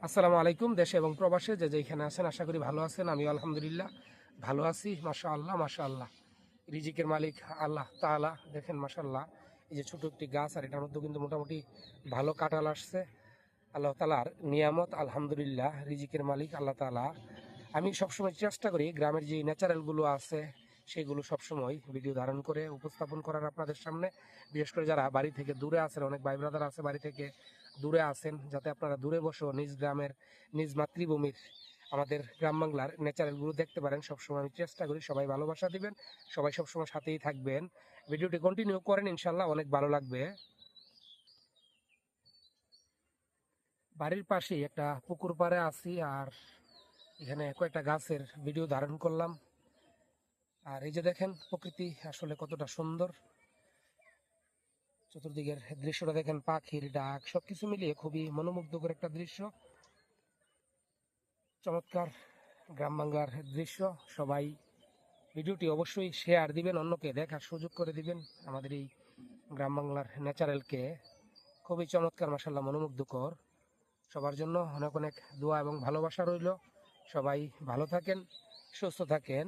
আসসালামু আলাইকুম। দেশে এবং প্রবাসে যে যেখানে আছেন আশা করি ভালো আছেন। আমি আলহামদুলিল্লাহ ভালো আছি। মাশাআল্লাহ মাশাআল্লাহ। রিজিকের মালিক আল্লাহ তাআলা। দেখেন মাশাআল্লাহ, এই যে ছোট একটি গাছ, আর এটার মধ্যে কিন্তু মোটামুটি ভালো কাঁঠাল আসছে। আল্লাহ তাআলার নিয়ামত, আলহামদুলিল্লাহ। রিজিকের মালিক আল্লাহ তাআলা। আমি সবসময় চেষ্টা করি গ্রামের যে ন্যাচারালগুলো আছে সেগুলো সবসময় ভিডিও ধারণ করে উপস্থাপন করার আপনাদের সামনে। বিশেষ করে যারা বাড়ি থেকে দূরে আছেন, অনেক ভাই ব্রাদার আছে বাড়ি থেকে দূরে আছেন, যাতে আপনারা দূরে বসেও নিজ গ্রামের, নিজ মাতৃভূমির, আমাদের গ্রাম বাংলার ন্যাচারালগুলো দেখতে পারেন। সবসময় আমি চেষ্টা করি। সবাই ভালোবাসা দিবেন, সবাই সবসময় সাথেই থাকবেন। ভিডিওটি কন্টিনিউ করেন, ইনশাল্লাহ অনেক ভালো লাগবে। বাড়ির পাশেই একটা পুকুর পাড়ে আছি, আর এখানে কয়েকটা গাছের ভিডিও ধারণ করলাম। আর এই যে দেখেন প্রকৃতি আসলে কতটা সুন্দর। চতুর্দিকের দৃশ্যটা দেখেন, পাখির ডাক সবকিছু মিলিয়ে খুবই মনোমুগ্ধকর একটা দৃশ্য। চমৎকার গ্রাম বাংলার দৃশ্য। সবাই ভিডিওটি অবশ্যই শেয়ার দিবেন, অন্যকে দেখার সুযোগ করে দিবেন। আমাদের এই গ্রাম বাংলার ন্যাচারালকে খুবই চমৎকার, মাসাল্লাহ মনোমুগ্ধকর। সবার জন্য অনেক অনেক দোয়া এবং ভালোবাসা রইল। সবাই ভালো থাকেন, সুস্থ থাকেন।